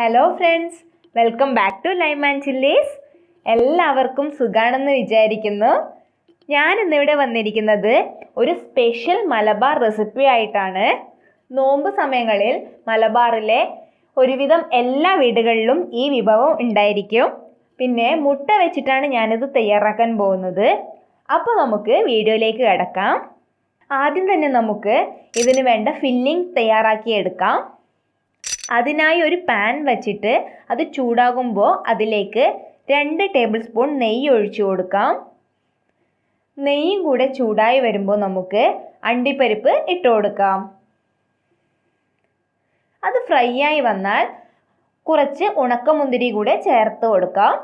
Hello friends, welcome back to lime and chillies. എല്ലാവർക്കും സുഖാണെന്ന് വിചാരിക്കുന്നു. ഞാൻ ഇന്നിവിടെ വന്നിരിക്കുന്നത് ഒരു സ്പെഷ്യൽ മലബാർ റെസിപ്പി ആയിട്ടാണ്. നോമ്പ് സമയങ്ങളിൽ മലബാറിലെ ഒരുവിധം എല്ലാ വീടുകളിലും ഈ വിഭവം ഉണ്ടായിരിക്കും. പിന്നെ മുട്ട വെച്ചിട്ടാണ് ഞാനിത് തയ്യാറാക്കാൻ പോകുന്നത്. അപ്പോൾ നമുക്ക് വീഡിയോയിലേക്ക് കടക്കാം. ആദ്യം തന്നെ നമുക്ക് ഇതിന് വേണ്ട ഫില്ലിംഗ് തയ്യാറാക്കിയെടുക്കാം. അതിനായി ഒരു പാൻ വച്ചിട്ട് അത് ചൂടാകുമ്പോൾ അതിലേക്ക് 2 ടേബിൾ സ്പൂൺ നെയ്യ് ഒഴിച്ചു കൊടുക്കാം. നെയ്യും കൂടെ ചൂടായി വരുമ്പോൾ നമുക്ക് അണ്ടിപ്പരിപ്പ് ഇട്ട് കൊടുക്കാം. അത് ഫ്രൈ ആയി വന്നാൽ കുറച്ച് ഉണക്കമുന്തിരി കൂടെ ചേർത്ത് കൊടുക്കാം.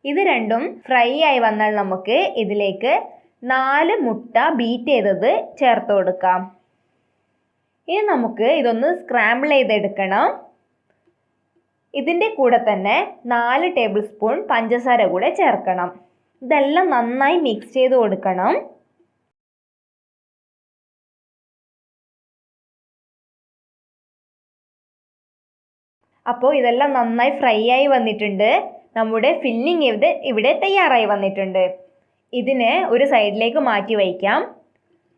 ഇത് രണ്ടും ഫ്രൈ ആയി വന്നാൽ നമുക്ക് ഇതിലേക്ക് 4 മുട്ട ബീറ്റ് ചെയ്തത് ചേർത്ത് കൊടുക്കാം. ഇനി നമുക്ക് ഇതൊന്ന് സ്ക്രാമ്പിൾ ചെയ്തെടുക്കണം. ഇതിൻ്റെ കൂടെ തന്നെ 4 ടേബിൾ സ്പൂൺ പഞ്ചസാര കൂടെ ചേർക്കണം. ഇതെല്ലാം നന്നായി മിക്സ് ചെയ്ത് കൊടുക്കണം. അപ്പോൾ ഇതെല്ലാം നന്നായി ഫ്രൈ ആയി വന്നിട്ടുണ്ട്. നമ്മുടെ ഫില്ലിംഗ് ഇവിടെ തയ്യാറായി വന്നിട്ടുണ്ട്. ഇതിനെ ഒരു സൈഡിലേക്ക് മാറ്റി വയ്ക്കാം.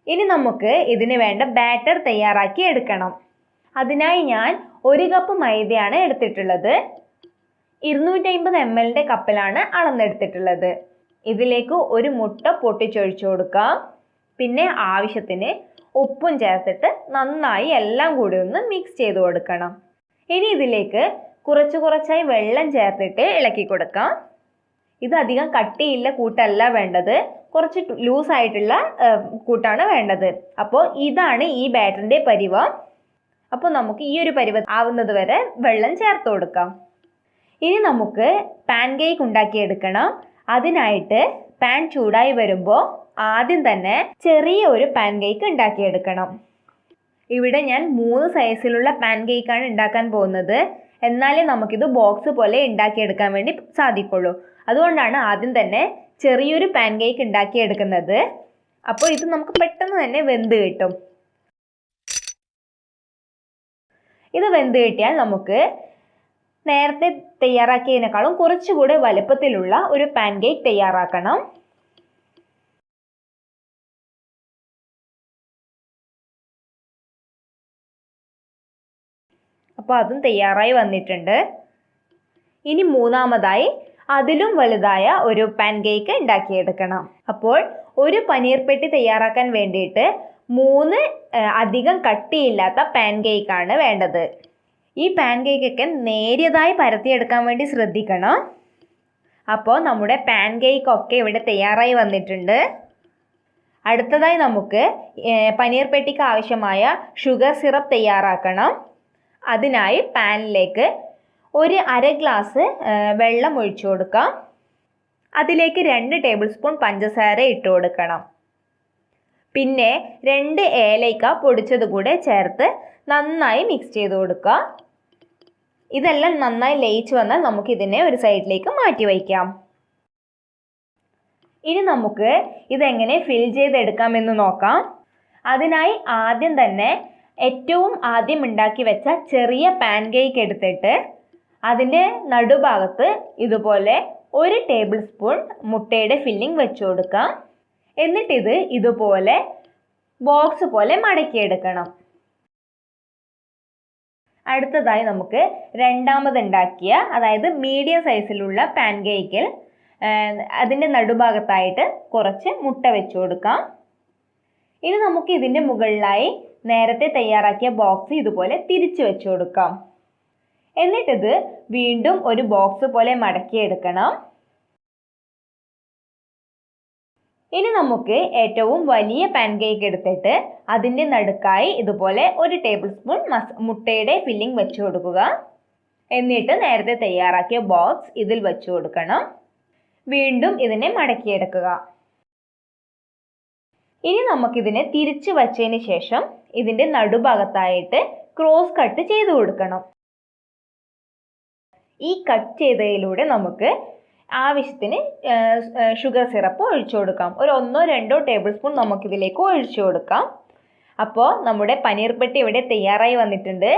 ഇനി നമുക്ക് ഇതിന് വേണ്ട ബാറ്റർ തയ്യാറാക്കി എടുക്കണം. അതിനായി ഞാൻ 1 കപ്പ് മൈദയാണ് എടുത്തിട്ടുള്ളത്. 250 ml കപ്പിലാണ് അളന്നെടുത്തിട്ടുള്ളത്. ഇതിലേക്ക് ഒരു മുട്ട പൊട്ടിച്ചൊഴിച്ചു കൊടുക്കാം. പിന്നെ ആവശ്യത്തിന് ഉപ്പും ചേർത്തിട്ട് നന്നായി എല്ലാം കൂടി ഒന്ന് മിക്സ് ചെയ്ത് കൊടുക്കണം. ഇനി ഇതിലേക്ക് കുറച്ചായി വെള്ളം ചേർത്തിട്ട് ഇളക്കി കൊടുക്കാം. ഇത് അധികം കട്ടിയില്ല കൂട്ടല്ല വേണ്ടത്, കുറച്ച് ലൂസായിട്ടുള്ള കൂട്ടാണ് വേണ്ടത്. അപ്പോൾ ഇതാണ് ഈ ബാറ്ററിൻ്റെ പരുവം. അപ്പോൾ നമുക്ക് ഈ ഒരു പരുവം ആവുന്നത് വരെ വെള്ളം ചേർത്ത് കൊടുക്കാം. ഇനി നമുക്ക് പാൻ കേക്ക് ഉണ്ടാക്കിയെടുക്കണം. അതിനായിട്ട് പാൻ ചൂടായി വരുമ്പോൾ ആദ്യം തന്നെ ചെറിയ ഒരു പാൻ കേക്ക് ഉണ്ടാക്കിയെടുക്കണം. ഇവിടെ ഞാൻ 3 സൈസിലുള്ള പാൻ കേക്കാണ് ഉണ്ടാക്കാൻ പോകുന്നത്. എന്നാലേ നമുക്കിത് ബോക്സ് പോലെ ഉണ്ടാക്കിയെടുക്കാൻ വേണ്ടി സാധിക്കുള്ളൂ. അതുകൊണ്ടാണ് ആദ്യം തന്നെ ചെറിയൊരു പാൻ കേക്ക് ഉണ്ടാക്കിയെടുക്കുന്നത്. അപ്പോൾ ഇത് നമുക്ക് പെട്ടെന്ന് തന്നെ വെന്ത് കിട്ടും. ഇത് വെന്ത് കിട്ടിയാൽ നമുക്ക് നേരത്തെ തയ്യാറാക്കിയതിനേക്കാളും കുറച്ചുകൂടെ വലുപ്പത്തിലുള്ള ഒരു പാൻ കേക്ക് തയ്യാറാക്കണം. അപ്പോൾ അതും തയ്യാറായി വന്നിട്ടുണ്ട്. ഇനി മൂന്നാമതായി അതിലും വലുതായ ഒരു പാൻ കേക്ക് ഉണ്ടാക്കിയെടുക്കണം. അപ്പോൾ ഒരു പനീർ പെട്ടി തയ്യാറാക്കാൻ വേണ്ടിയിട്ട് 3 അധികം കട്ടിയില്ലാത്ത പാൻ കേക്കാണ് വേണ്ടത്. ഈ പാൻ കേക്കൊക്കെ നേരിയതായി പരത്തിയെടുക്കാൻ വേണ്ടി ശ്രദ്ധിക്കണം. അപ്പോൾ നമ്മുടെ പാൻ കേക്കൊക്കെ ഇവിടെ തയ്യാറായി വന്നിട്ടുണ്ട്. അടുത്തതായി നമുക്ക് പനീർ പെട്ടിക്ക് ആവശ്യമായ ഷുഗർ സിറപ്പ് തയ്യാറാക്കണം. അതിനായി പാനിലേക്ക് ഒരു 1/2 ഗ്ലാസ് വെള്ളം ഒഴിച്ചു കൊടുക്കാം. അതിലേക്ക് 2 ടേബിൾ സ്പൂൺ പഞ്ചസാര ഇട്ട് കൊടുക്കണം. പിന്നെ 2 ഏലക്ക പൊടിച്ചത് കൂടെ ചേർത്ത് നന്നായി മിക്സ് ചെയ്ത് കൊടുക്കുക. ഇതെല്ലാം നന്നായി ലയിച്ച് വന്നാൽ നമുക്കിതിനെ ഒരു സൈഡിലേക്ക് മാറ്റി വയ്ക്കാം. ഇനി നമുക്ക് ഇതെങ്ങനെ ഫിൽ ചെയ്തെടുക്കാമെന്ന് നോക്കാം. അതിനായി ആദ്യം തന്നെ ഏറ്റവും ആദ്യം ഉണ്ടാക്കി വെച്ച ചെറിയ പാൻ കേക്ക് എടുത്തിട്ട് അതിൻ്റെ നടുഭാഗത്ത് ഇതുപോലെ 1 ടേബിൾ സ്പൂൺ മുട്ടയുടെ ഫില്ലിംഗ് വെച്ച് കൊടുക്കാം. എന്നിട്ടിത് ഇതുപോലെ ബോക്സ് പോലെ മടക്കിയെടുക്കണം. അടുത്തതായി നമുക്ക് രണ്ടാമതുണ്ടാക്കിയ, അതായത് മീഡിയം സൈസിലുള്ള പാൻ കേക്കിൽ അതിൻ്റെ നടുഭാഗത്തായിട്ട് കുറച്ച് മുട്ട വെച്ച് കൊടുക്കാം. ഇനി നമുക്ക് ഇതിൻ്റെ മുകളിലായി നേരത്തെ തയ്യാറാക്കിയ ബോക്സ് ഇതുപോലെ തിരിച്ചു വെച്ച് കൊടുക്കാം. എന്നിട്ടിത് വീണ്ടും ഒരു ബോക്സ് പോലെ മടക്കിയെടുക്കണം. ഇനി നമുക്ക് ഏറ്റവും വലിയ പാൻ കേക്ക് എടുത്തിട്ട് അതിൻ്റെ നടുക്കായി ഇതുപോലെ 1 ടേബിൾ സ്പൂൺ മുട്ടയുടെ ഫില്ലിംഗ് വെച്ച് കൊടുക്കുക. എന്നിട്ട് നേരത്തെ തയ്യാറാക്കിയ ബോക്സ് ഇതിൽ വെച്ച് കൊടുക്കണം. വീണ്ടും ഇതിനെ മടക്കിയെടുക്കുക. ഇനി നമുക്കിതിനെ തിരിച്ചു വച്ചതിന് ശേഷം ഇതിൻ്റെ നടുഭാഗത്തായിട്ട് ക്രോസ് കട്ട് ചെയ്ത് കൊടുക്കണം. ഈ കട്ട് ചെയ്തതിലൂടെ നമുക്ക് ആവശ്യത്തിന് ഷുഗർ സിറപ്പ് ഒഴിച്ചു കൊടുക്കാം. ഒരു 1-2 ടേബിൾ സ്പൂൺ നമുക്കിതിലേക്ക് ഒഴിച്ചു കൊടുക്കാം. അപ്പോൾ നമ്മുടെ പനീർ പെട്ടി ഇവിടെ തയ്യാറായി വന്നിട്ടുണ്ട്.